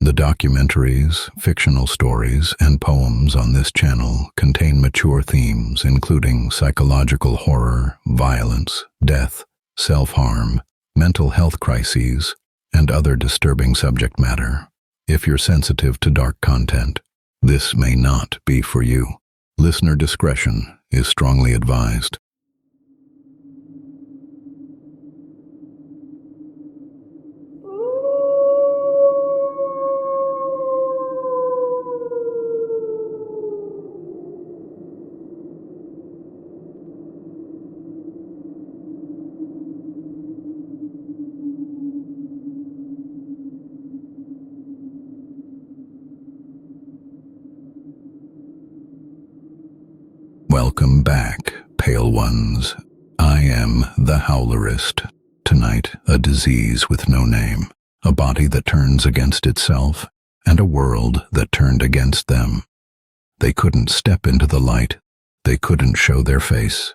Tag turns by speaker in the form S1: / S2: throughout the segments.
S1: The documentaries, fictional stories, and poems on this channel contain mature themes including psychological horror, violence, death, self-harm, mental health crises, and other disturbing subject matter. If you're sensitive to dark content, this may not be for you. Listener discretion is strongly advised. Welcome back, Pale Ones. I am the Howlerist. Tonight, a disease with no name, a body that turns against itself, and a world that turned against them. They couldn't step into the light, they couldn't show their face.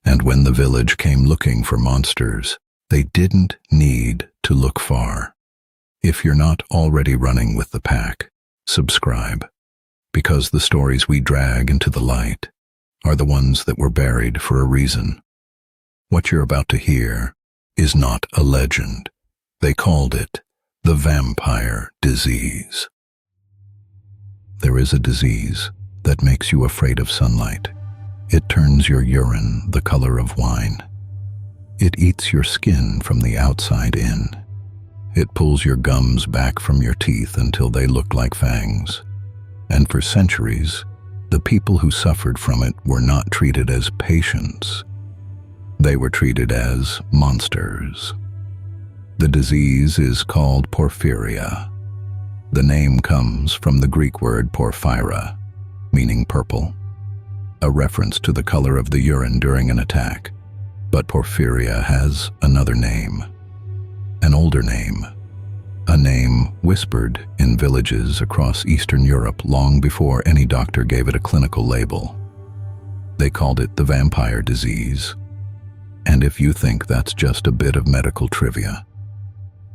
S1: And when the village came looking for monsters, they didn't need to look far. If you're not already running with the pack, subscribe, because the stories we drag into the light are the ones that were buried for a reason. What you're about to hear is not a legend. They called it the vampire disease. There is a disease that makes you afraid of sunlight. It turns your urine the color of wine. It eats your skin from the outside in. It pulls your gums back from your teeth until they look like fangs. And for centuries, the people who suffered from it were not treated as patients. They were treated as monsters. The disease is called Porphyria. The name comes from the Greek word porphyra, meaning purple, a reference to the color of the urine during an attack. But Porphyria has another name, an older name, a name whispered in villages across Eastern Europe long before any doctor gave it a clinical label. They called it the vampire disease. And if you think that's just a bit of medical trivia,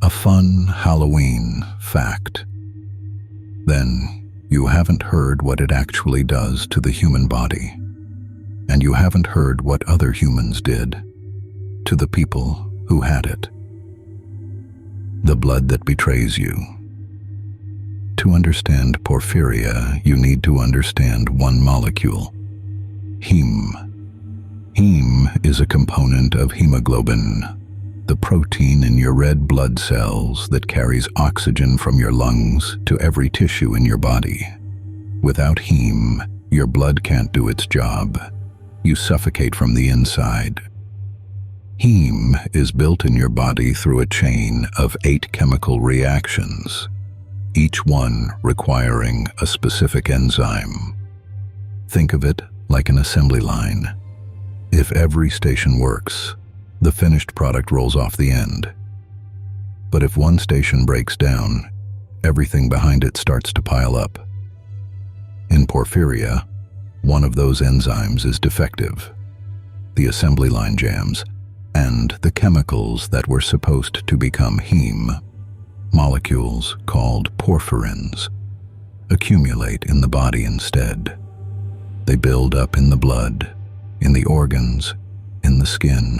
S1: a fun Halloween fact, then you haven't heard what it actually does to the human body. And you haven't heard what other humans did to the people who had it. The blood that betrays you. To understand Porphyria, you need to understand one molecule: heme. Heme is a component of hemoglobin, the protein in your red blood cells that carries oxygen from your lungs to every tissue in your body. Without heme, your blood can't do its job. You suffocate from the inside. Heme is built in your body through a chain of 8 chemical reactions, each one requiring a specific enzyme. Think of it like an assembly line. If every station works, the finished product rolls off the end. But if one station breaks down, everything behind it starts to pile up. In Porphyria, one of those enzymes is defective. The assembly line jams, and the chemicals that were supposed to become heme, molecules called porphyrins, accumulate in the body instead. They build up in the blood, in the organs, in the skin.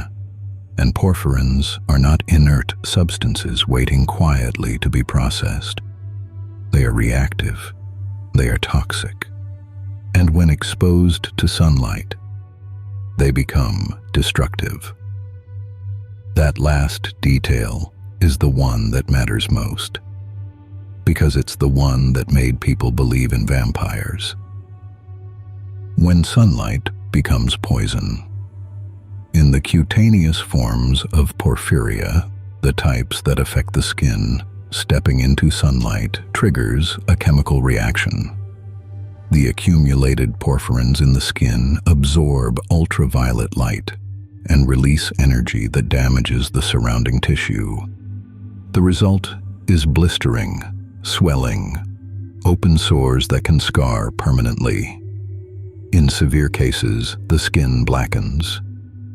S1: And porphyrins are not inert substances waiting quietly to be processed. They are reactive. They are toxic. And when exposed to sunlight, they become destructive. That last detail is the one that matters most, because it's the one that made people believe in vampires. When sunlight becomes poison. In the cutaneous forms of Porphyria, the types that affect the skin, stepping into sunlight triggers a chemical reaction. The accumulated porphyrins in the skin absorb ultraviolet light and release energy that damages the surrounding tissue. The result is blistering, swelling, open sores that can scar permanently. In severe cases, the skin blackens.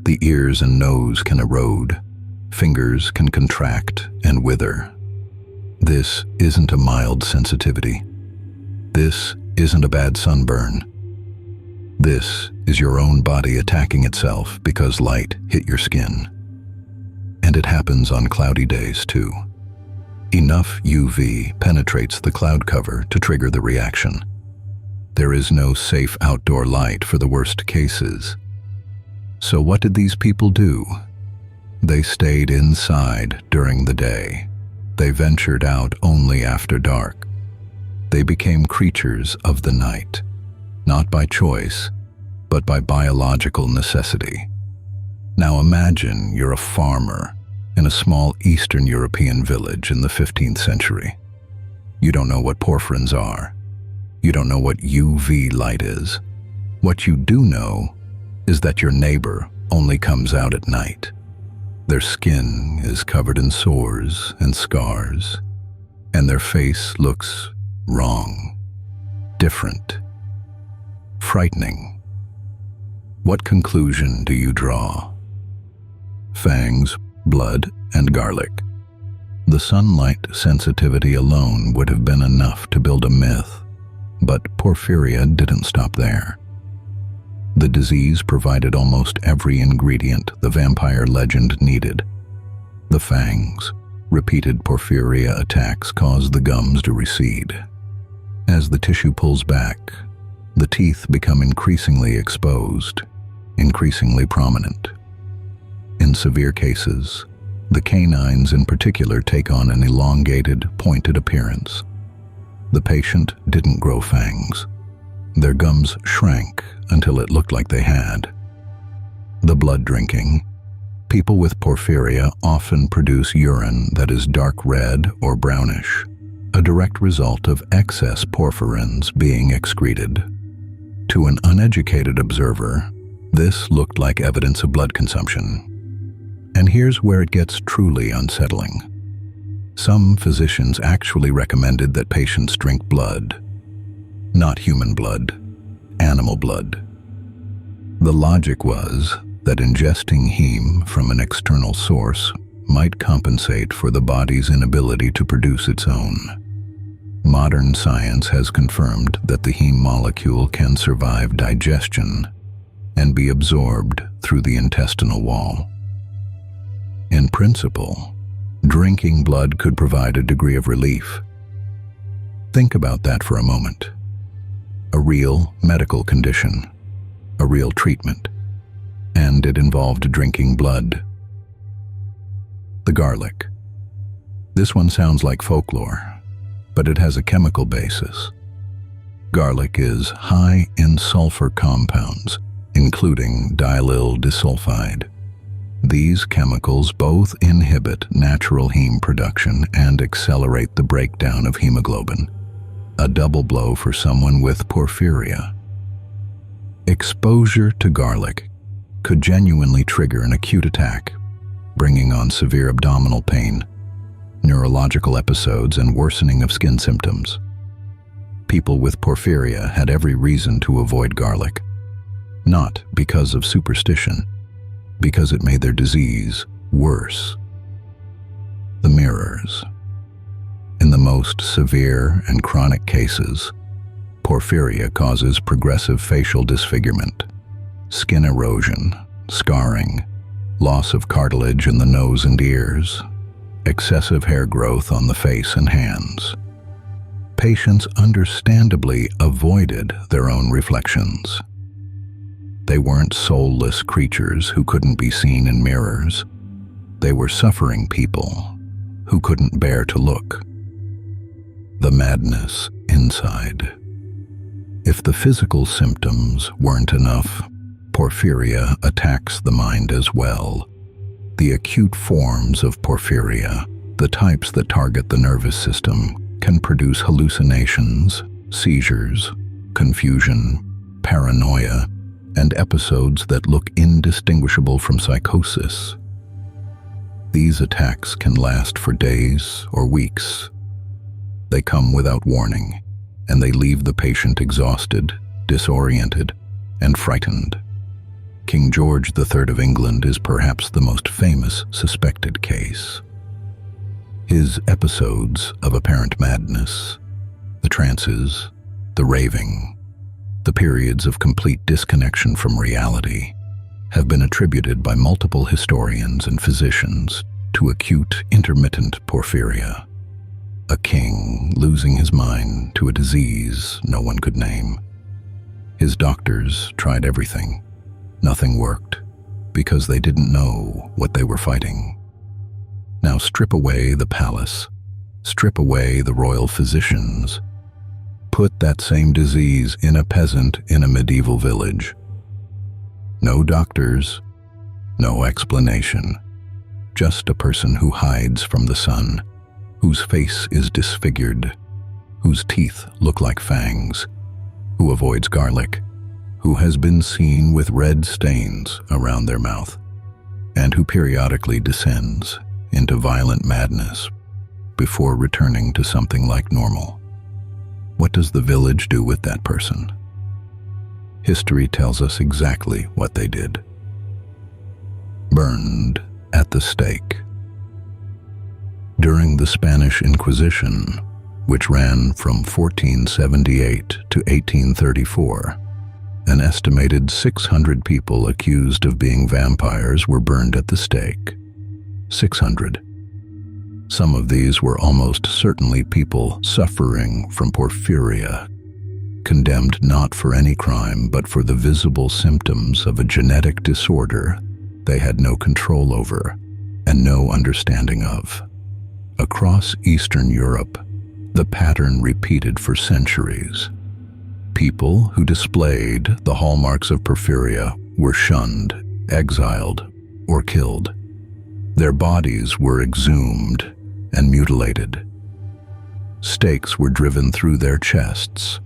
S1: The ears and nose can erode. Fingers can contract and wither. This isn't a mild sensitivity. This isn't a bad sunburn. This is your own body attacking itself because light hit your skin. And it happens on cloudy days too. Enough UV penetrates the cloud cover to trigger the reaction. There is no safe outdoor light for the worst cases. So what did these people do? They stayed inside during the day. They ventured out only after dark. They became creatures of the night, not by choice, but by biological necessity. Now imagine you're a farmer in a small Eastern European village in the 15th century. You don't know what porphyrins are. You don't know what UV light is. What you do know is that your neighbor only comes out at night. Their skin is covered in sores and scars, and their face looks wrong, different, frightening. What conclusion do you draw? Fangs, blood, and garlic. The sunlight sensitivity alone would have been enough to build a myth, but Porphyria didn't stop there. The disease provided almost every ingredient the vampire legend needed. The fangs, repeated Porphyria attacks cause the gums to recede. As the tissue pulls back, the teeth become increasingly exposed, increasingly prominent. In severe cases, the canines in particular take on an elongated, pointed appearance. The patient didn't grow fangs. Their gums shrank until it looked like they had. The blood drinking. People with porphyria often produce urine that is dark red or brownish, a direct result of excess porphyrins being excreted. To an uneducated observer, this looked like evidence of blood consumption. And here's where it gets truly unsettling. Some physicians actually recommended that patients drink blood. Not human blood, animal blood. The logic was that ingesting heme from an external source might compensate for the body's inability to produce its own. Modern science has confirmed that the heme molecule can survive digestion and be absorbed through the intestinal wall. In principle, drinking blood could provide a degree of relief. Think about that for a moment. A real medical condition, a real treatment, and it involved drinking blood. The garlic. This one sounds like folklore, but it has a chemical basis. Garlic is high in sulfur compounds, including diallyl disulfide. These chemicals both inhibit natural heme production and accelerate the breakdown of hemoglobin. A double blow for someone with porphyria. Exposure to garlic could genuinely trigger an acute attack, bringing on severe abdominal pain, neurological episodes, and worsening of skin symptoms. People with porphyria had every reason to avoid garlic, not because of superstition, because it made their disease worse. The mirrors. In the most severe and chronic cases, porphyria causes progressive facial disfigurement, skin erosion, scarring, loss of cartilage in the nose and ears, excessive hair growth on the face and hands. Patients understandably avoided their own reflections. They weren't soulless creatures who couldn't be seen in mirrors. They were suffering people who couldn't bear to look. The madness inside. If the physical symptoms weren't enough, porphyria attacks the mind as well. The acute forms of porphyria, the types that target the nervous system, can produce hallucinations, seizures, confusion, paranoia, and episodes that look indistinguishable from psychosis. These attacks can last for days or weeks. They come without warning, and they leave the patient exhausted, disoriented, and frightened. King George III of England is perhaps the most famous suspected case. His episodes of apparent madness, the trances, the raving, the periods of complete disconnection from reality, have been attributed by multiple historians and physicians to acute intermittent porphyria, a king losing his mind to a disease no one could name. His doctors tried everything. Nothing worked, because they didn't know what they were fighting. Now strip away the palace, strip away the royal physicians, put that same disease in a peasant in a medieval village. No doctors, no explanation, just a person who hides from the sun, whose face is disfigured, whose teeth look like fangs, who avoids garlic, who has been seen with red stains around their mouth, and who periodically descends into violent madness before returning to something like normal. What does the village do with that person? History tells us exactly what they did. Burned at the stake. During the Spanish Inquisition, which ran from 1478 to 1834, an estimated 600 people accused of being vampires were burned at the stake. 600. Some of these were almost certainly people suffering from porphyria, condemned not for any crime but for the visible symptoms of a genetic disorder they had no control over and no understanding of. Across Eastern Europe, the pattern repeated for centuries. People who displayed the hallmarks of porphyria were shunned, exiled, or killed. Their bodies were exhumed and mutilated. Stakes were driven through their chests.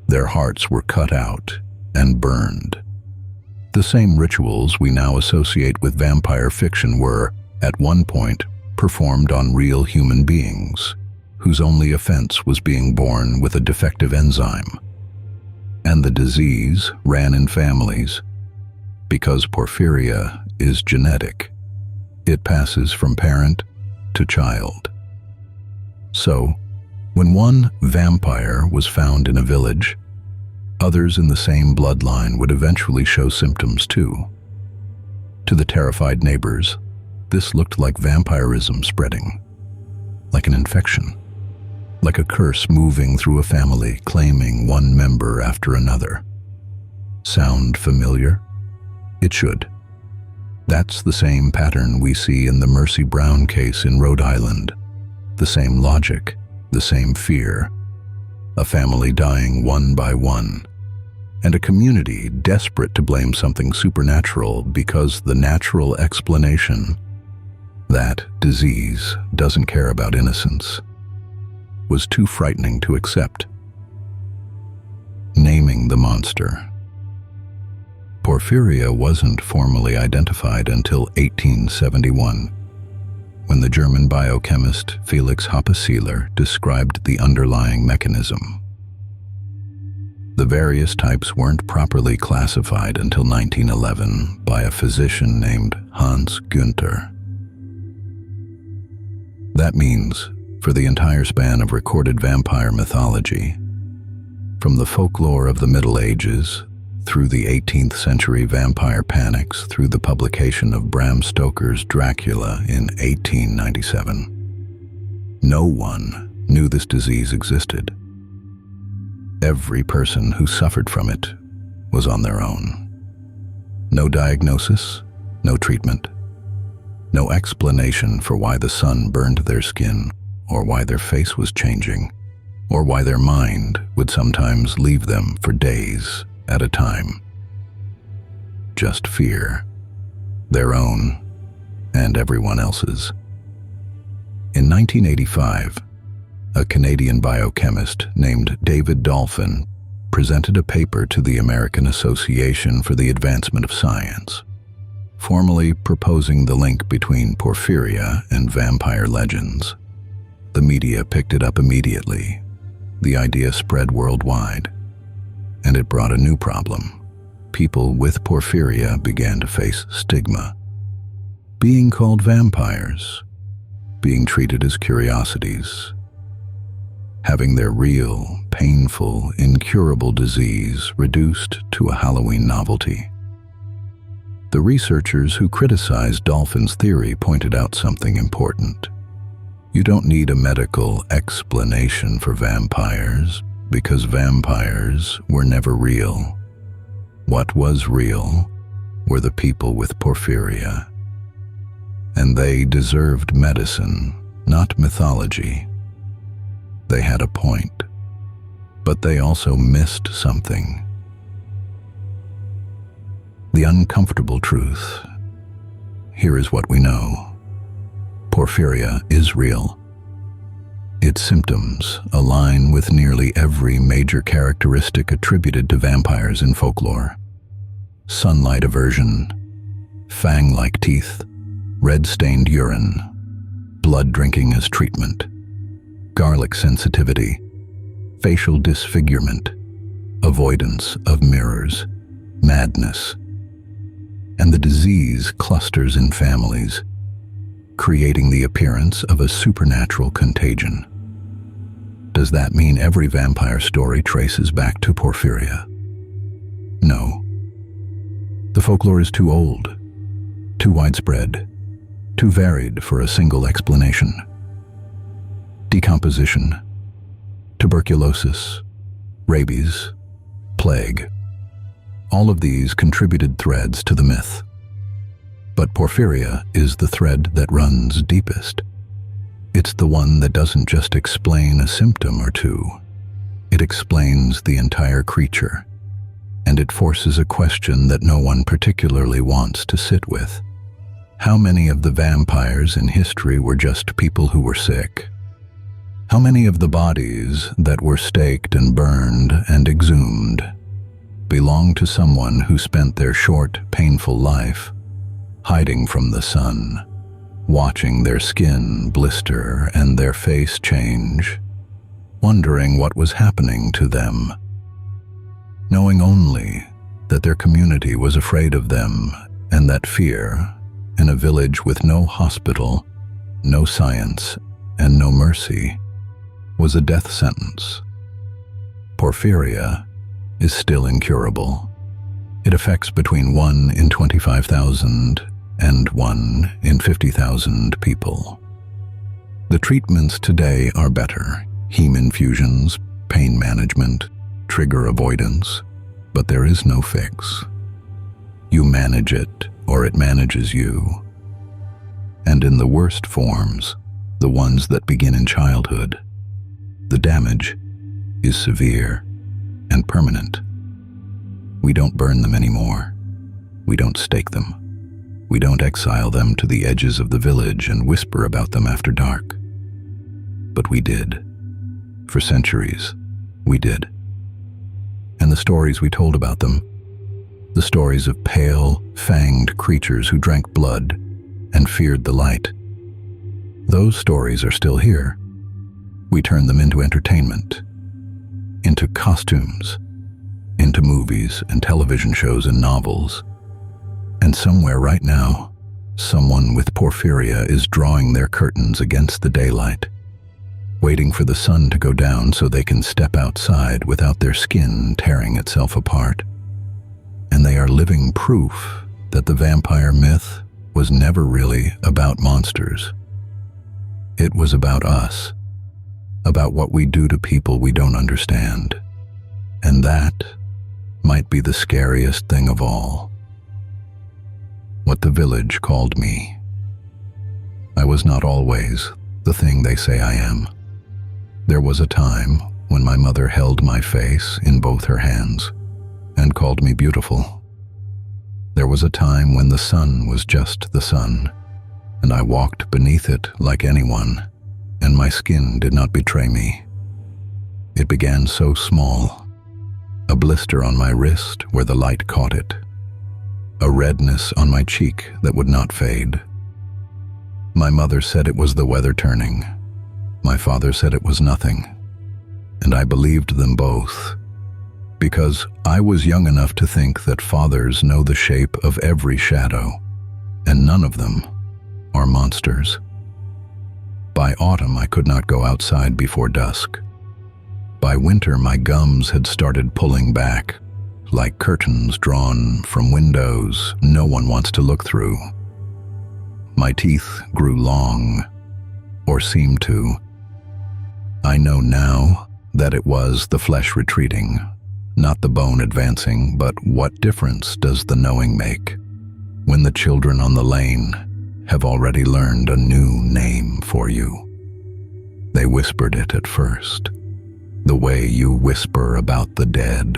S1: Their hearts were cut out and burned. The same rituals we now associate with vampire fiction were, at one point, performed on real human beings, whose only offense was being born with a defective enzyme. And the disease ran in families. Because porphyria is genetic, it passes from parent to child. So, when one vampire was found in a village, others in the same bloodline would eventually show symptoms too. To the terrified neighbors, this looked like vampirism spreading, like an infection, like a curse moving through a family, claiming one member after another. Sound familiar? It should. That's the same pattern we see in the Mercy Brown case in Rhode Island. The same logic, the same fear. A family dying one by one, and a community desperate to blame something supernatural because the natural explanation, that disease doesn't care about innocence, was too frightening to accept. Naming the monster. Porphyria wasn't formally identified until 1871, when the German biochemist Felix Hoppe described the underlying mechanism. The various types weren't properly classified until 1911 by a physician named Hans Günther. That means, for the entire span of recorded vampire mythology, from the folklore of the Middle Ages through the 18th century vampire panics, through the publication of Bram Stoker's Dracula in 1897. No one knew this disease existed. Every person who suffered from it was on their own. No diagnosis, no treatment, no explanation for why the sun burned their skin, or why their face was changing, or why their mind would sometimes leave them for days at a time. Just fear, their own and everyone else's. In 1985, a Canadian biochemist named David Dolphin presented a paper to the American Association for the Advancement of Science, formally proposing the link between porphyria and vampire legends. The media picked it up immediately. The idea spread worldwide, and it brought a new problem. People with porphyria began to face stigma. Being called vampires, being treated as curiosities, having their real, painful, incurable disease reduced to a Halloween novelty. The researchers who criticized Dolphin's theory pointed out something important. You don't need a medical explanation for vampires, because vampires were never real. What was real were the people with porphyria. And they deserved medicine, not mythology. They had a point, but they also missed something. The uncomfortable truth. Here is what we know. Porphyria is real. Its symptoms align with nearly every major characteristic attributed to vampires in folklore. Sunlight aversion, fang-like teeth, red-stained urine, blood drinking as treatment, garlic sensitivity, facial disfigurement, avoidance of mirrors, madness, and the disease clusters in families, creating the appearance of a supernatural contagion. Does that mean every vampire story traces back to Porphyria? No. The folklore is too old, too widespread, too varied for a single explanation. Decomposition, tuberculosis, rabies, plague, all of these contributed threads to the myth. But Porphyria is the thread that runs deepest. It's the one that doesn't just explain a symptom or two. It explains the entire creature, and it forces a question that no one particularly wants to sit with. How many of the vampires in history were just people who were sick? How many of the bodies that were staked and burned and exhumed belonged to someone who spent their short, painful life hiding from the sun, watching their skin blister and their face change, wondering what was happening to them, knowing only that their community was afraid of them and that fear, in a village with no hospital, no science, and no mercy, was a death sentence. Porphyria is still incurable. It affects between 1 in 25,000 and 1 in 50,000 people. The treatments today are better: heme infusions, pain management, trigger avoidance, but there is no fix. You manage it, or it manages you. And in the worst forms, the ones that begin in childhood, the damage is severe and permanent. We don't burn them anymore. We don't stake them. We don't exile them to the edges of the village and whisper about them after dark. But we did. For centuries, we did. And the stories we told about them, the stories of pale, fanged creatures who drank blood and feared the light, those stories are still here. We turn them into entertainment, into costumes, into movies and television shows and novels. And somewhere right now, someone with porphyria is drawing their curtains against the daylight, waiting for the sun to go down so they can step outside without their skin tearing itself apart. And they are living proof that the vampire myth was never really about monsters. It was about us, about what we do to people we don't understand. And that might be the scariest thing of all. What the village called me. I was not always the thing they say I am. There was a time when my mother held my face in both her hands and called me beautiful. There was a time when the sun was just the sun, and I walked beneath it like anyone, and my skin did not betray me. It began so small, a blister on my wrist where the light caught it, a redness on my cheek that would not fade. My mother said it was the weather turning. My father said it was nothing. And I believed them both, because I was young enough to think that fathers know the shape of every shadow, and none of them are monsters. By autumn, I could not go outside before dusk. By winter, my gums had started pulling back, like curtains drawn from windows no one wants to look through. My teeth grew long, or seemed to. I know now that it was the flesh retreating, not the bone advancing, but what difference does the knowing make when the children on the lane have already learned a new name for you? They whispered it at first, the way you whisper about the dead,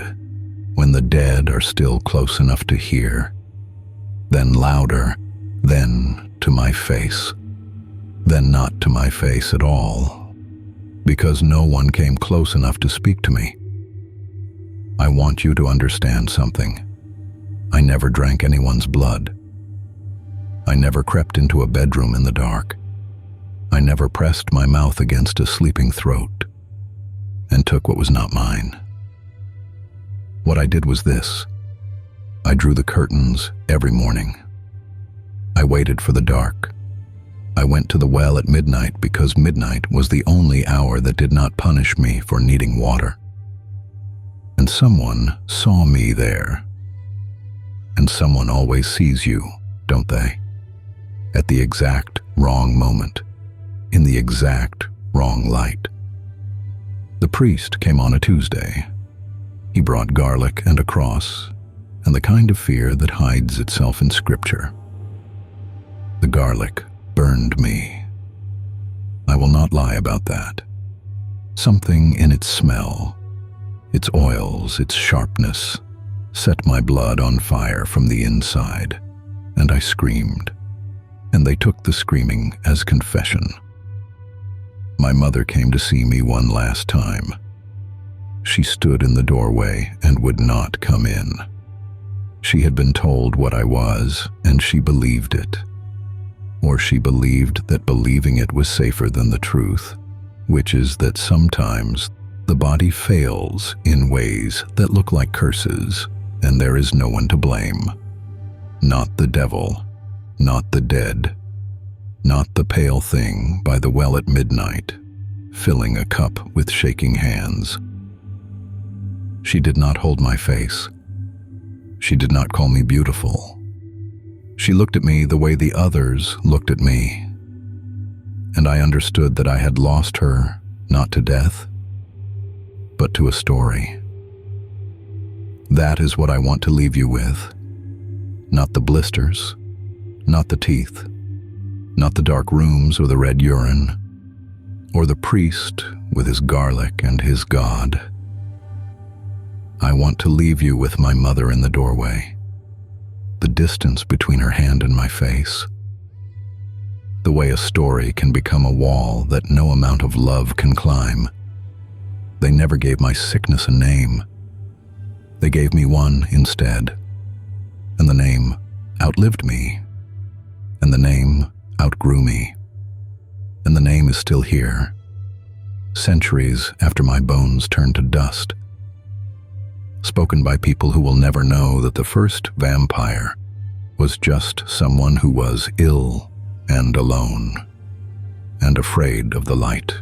S1: when the dead are still close enough to hear, then louder, then to my face, then not to my face at all, because no one came close enough to speak to me. I want you to understand something. I never drank anyone's blood. I never crept into a bedroom in the dark. I never pressed my mouth against a sleeping throat and took what was not mine. What I did was this. I drew the curtains every morning. I waited for the dark. I went to the well at midnight because midnight was the only hour that did not punish me for needing water. And someone saw me there. And someone always sees you, don't they? At the exact wrong moment, in the exact wrong light. The priest came on a Tuesday. He brought garlic and a cross, and the kind of fear that hides itself in Scripture. The garlic burned me. I will not lie about that. Something in its smell, its oils, its sharpness, set my blood on fire from the inside, and I screamed, and they took the screaming as confession. My mother came to see me one last time. She stood in the doorway and would not come in. She had been told what I was, and she believed it. Or she believed that believing it was safer than the truth, which is that sometimes the body fails in ways that look like curses, and there is no one to blame. Not the devil, not the dead, not the pale thing by the well at midnight, filling a cup with shaking hands. She did not hold my face. She did not call me beautiful. She looked at me the way the others looked at me, and I understood that I had lost her not to death, but to a story. That is what I want to leave you with. Not the blisters, not the teeth, not the dark rooms or the red urine, or the priest with his garlic and his God. I want to leave you with my mother in the doorway, the distance between her hand and my face, the way a story can become a wall that no amount of love can climb. They never gave my sickness a name. They gave me one instead, and the name outlived me, and the name outgrew me, and the name is still here, centuries after my bones turned to dust, spoken by people who will never know that the first vampire was just someone who was ill and alone and afraid of the light.